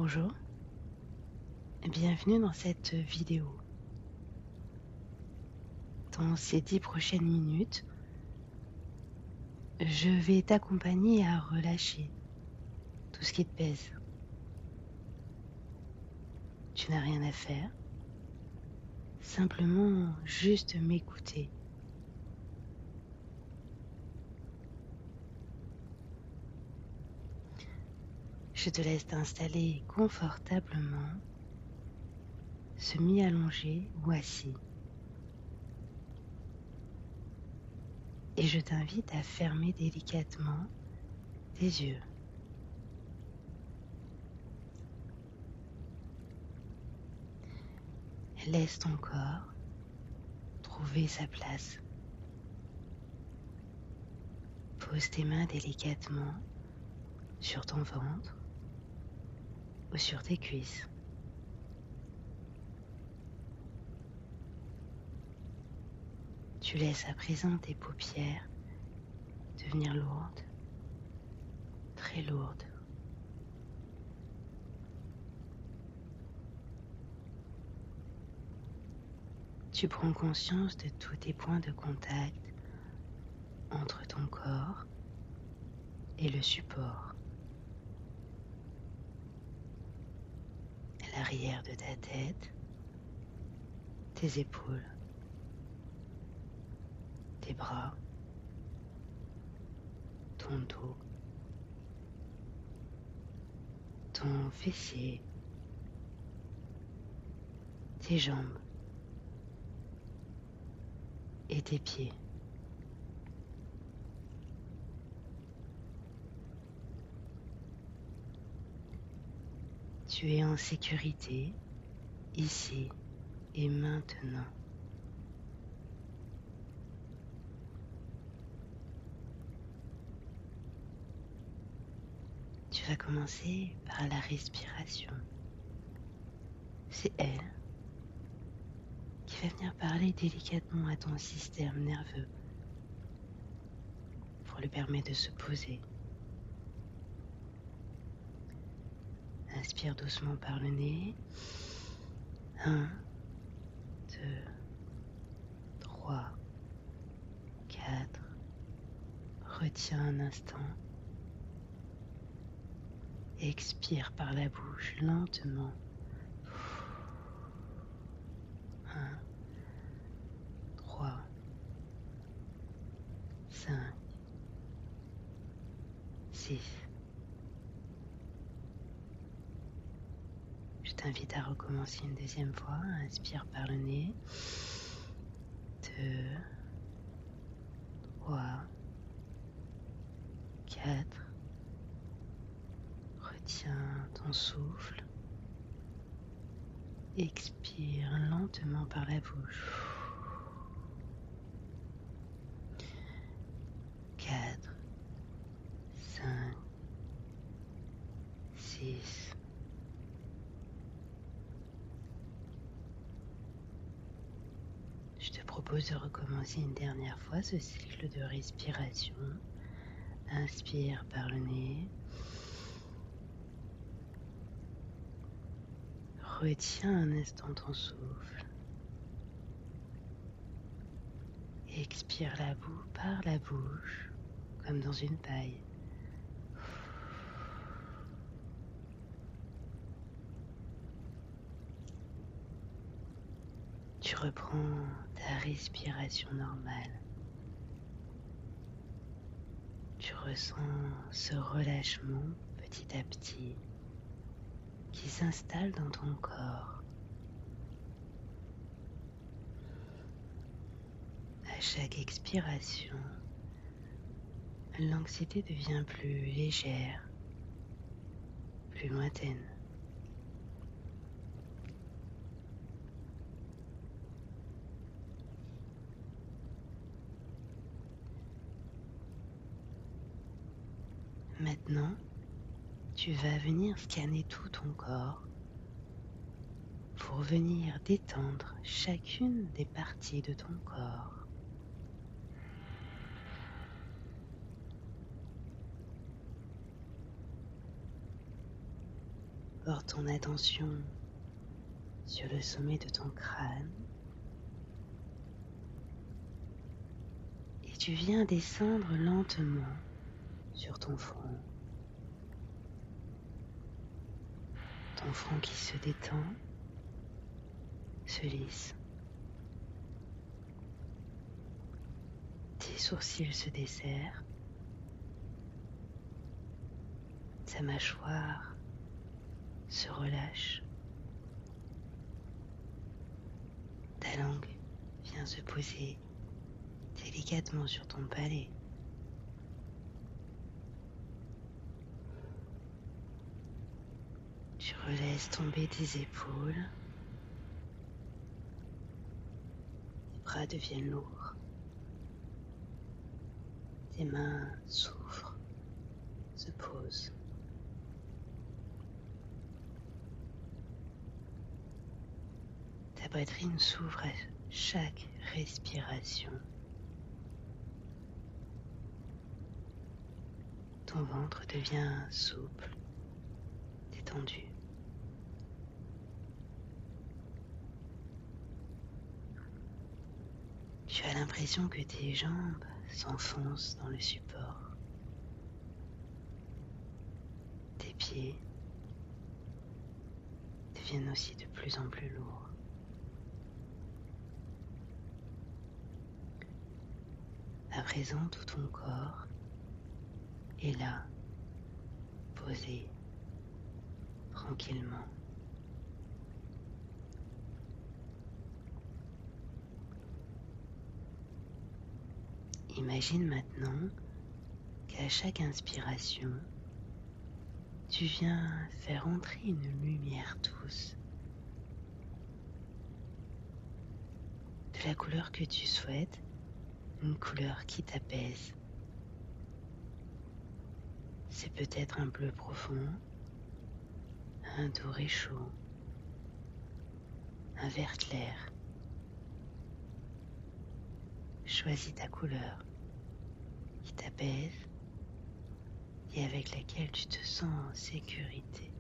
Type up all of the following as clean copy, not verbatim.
Bonjour, bienvenue dans cette vidéo. Dans ces 10 prochaines minutes, je vais t'accompagner à relâcher tout ce qui te pèse. Tu n'as rien à faire, simplement juste m'écouter. Je te laisse t'installer confortablement, semi-allongé ou assis. Et je t'invite à fermer délicatement tes yeux. Laisse ton corps trouver sa place. Pose tes mains délicatement sur ton ventre ou sur tes cuisses. Tu laisses à présent tes paupières devenir lourdes, très lourdes. Tu prends conscience de tous tes points de contact entre ton corps et le support. L'arrière de ta tête, tes épaules, tes bras, ton dos, ton fessier, tes jambes et tes pieds. Tu es en sécurité ici et maintenant. Tu vas commencer par la respiration. C'est elle qui va venir parler délicatement à ton système nerveux pour lui permettre de se poser. Inspire doucement par le nez. 1, 2, 3, 4. Retiens un instant. Expire par la bouche lentement. 1, 3, 5, 6. Je t'invite à recommencer une deuxième fois. Inspire par le nez. 2, 3, 4. Retiens ton souffle. Expire lentement par la bouche. 4, 5, 6. Je te propose de recommencer une dernière fois ce cycle de respiration. Inspire par le nez. Retiens un instant ton souffle. Expire la boue par la bouche, comme dans une paille. Tu reprends ta respiration normale. Tu ressens ce relâchement petit à petit qui s'installe dans ton corps. À chaque expiration, l'anxiété devient plus légère, plus lointaine. Maintenant, tu vas venir scanner tout ton corps pour venir détendre chacune des parties de ton corps. Porte ton attention sur le sommet de ton crâne et tu viens descendre lentement sur ton front. Ton front qui se détend, se lisse. Tes sourcils se desserrent. Ta mâchoire se relâche. Ta langue vient se poser délicatement sur ton palais. Tu relaisses tomber tes épaules. Tes bras deviennent lourds. Tes mains s'ouvrent, se posent. Ta poitrine s'ouvre à chaque respiration. Ton ventre devient souple, détendu. Tu as l'impression que tes jambes s'enfoncent dans le support. Tes pieds deviennent aussi de plus en plus lourds. À présent, tout ton corps est là, posé, tranquillement. Imagine maintenant qu'à chaque inspiration, tu viens faire entrer une lumière douce, de la couleur que tu souhaites, une couleur qui t'apaise. C'est peut-être un bleu profond, un doré chaud, un vert clair. Choisis ta couleur qui t'apaise et avec laquelle tu te sens en sécurité.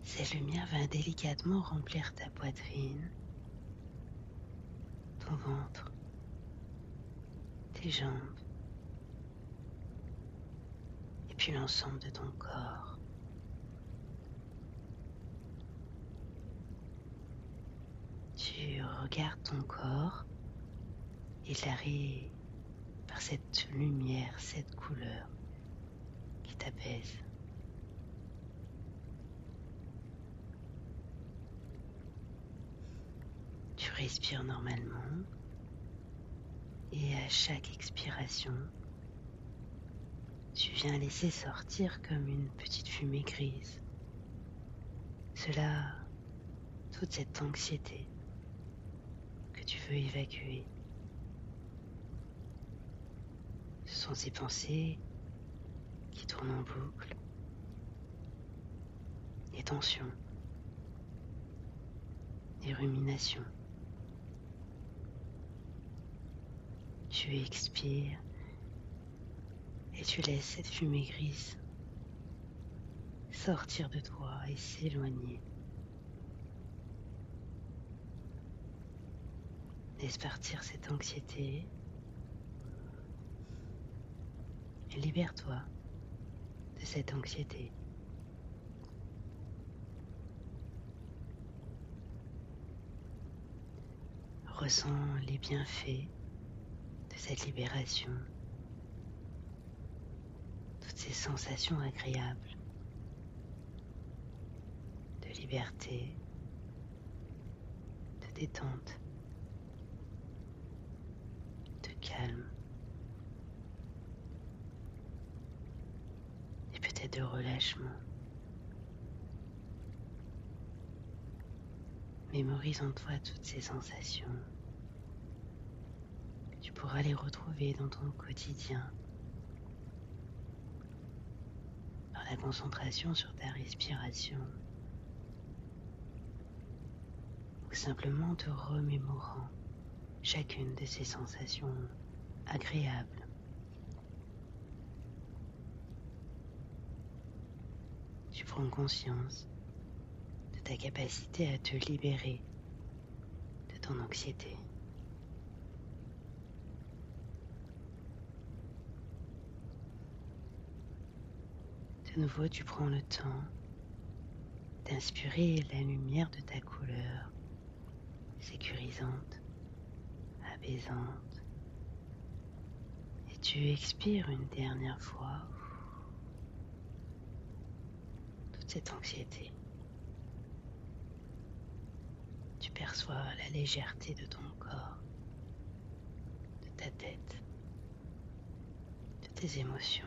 Cette lumière va délicatement remplir ta poitrine, ton ventre, tes jambes, et puis l'ensemble de ton corps. Tu regardes ton corps éclairé par cette lumière, cette couleur qui t'apaise. Tu respires normalement et à chaque expiration, tu viens laisser sortir comme une petite fumée grise. Cela, toute cette anxiété que tu veux évacuer. Ce sont ces pensées qui tournent en boucle, les tensions, les ruminations. Tu expires et tu laisses cette fumée grise sortir de toi et s'éloigner. Laisse partir cette anxiété et libère-toi de cette anxiété. Ressens les bienfaits de cette libération, toutes ces sensations agréables de liberté, de détente, de calme et peut-être de relâchement. Mémorise en toi toutes ces sensations. Tu pourras les retrouver dans ton quotidien, par la concentration sur ta respiration, ou simplement te remémorant chacune de ces sensations agréables prends conscience de ta capacité à te libérer de ton anxiété. De nouveau, tu prends le temps d'inspirer la lumière de ta couleur, sécurisante, apaisante. Et tu expires une dernière fois toute cette anxiété. Tu perçois la légèreté de ton corps, de ta tête, de tes émotions.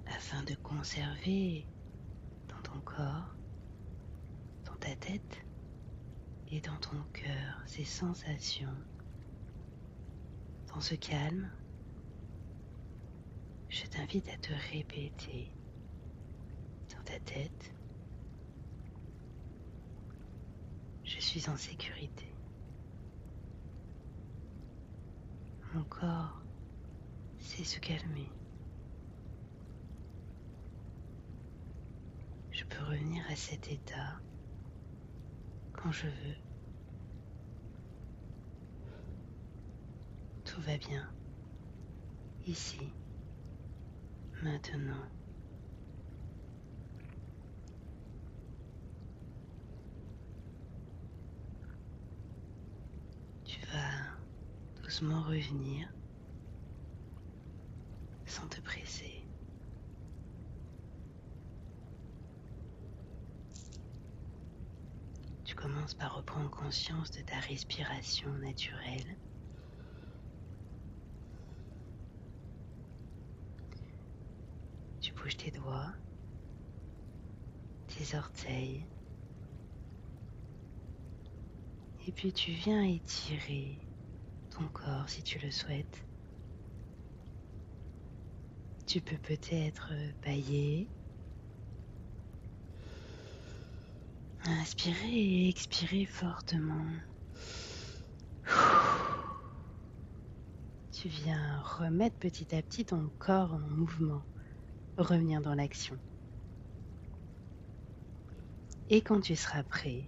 Afin de conserver dans ton corps, dans ta tête et dans ton cœur ces sensations, dans ce calme, je t'invite à te répéter dans ta tête: je suis en sécurité. Mon corps sait se calmer. Je peux revenir à cet état quand je veux. Tout va bien, ici, maintenant. Tu vas doucement revenir sans te presser. Tu commences par reprendre conscience de ta respiration naturelle. Tu bouges tes doigts, tes orteils, et puis tu viens étirer ton corps si tu le souhaites. Tu peux peut-être bâiller, inspirer et expirer fortement. Tu viens remettre petit à petit ton corps en mouvement, revenir dans l'action. Et quand tu seras prêt,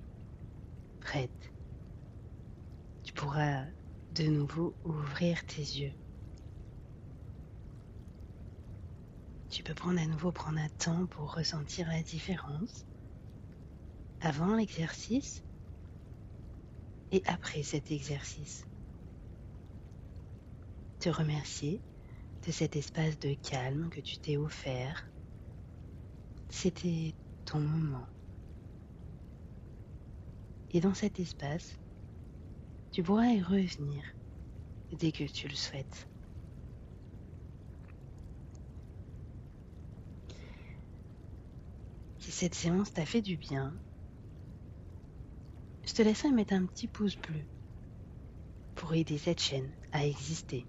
prête, tu pourras de nouveau ouvrir tes yeux. Tu peux à nouveau prendre un temps pour ressentir la différence avant l'exercice et après cet exercice. Te remercier de cet espace de calme que tu t'es offert. C'était ton moment. Et dans cet espace, tu pourras y revenir dès que tu le souhaites. Si cette séance t'a fait du bien, je te laisserai mettre un petit pouce bleu pour aider cette chaîne à exister.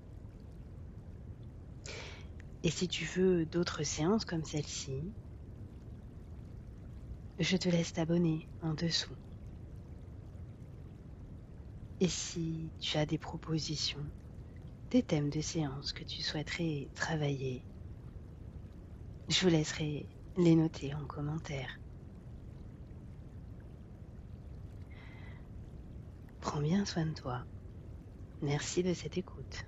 Et si tu veux d'autres séances comme celle-ci, je te laisse t'abonner en dessous. Et si tu as des propositions, des thèmes de séances que tu souhaiterais travailler, je vous laisserai les noter en commentaire. Prends bien soin de toi. Merci de cette écoute.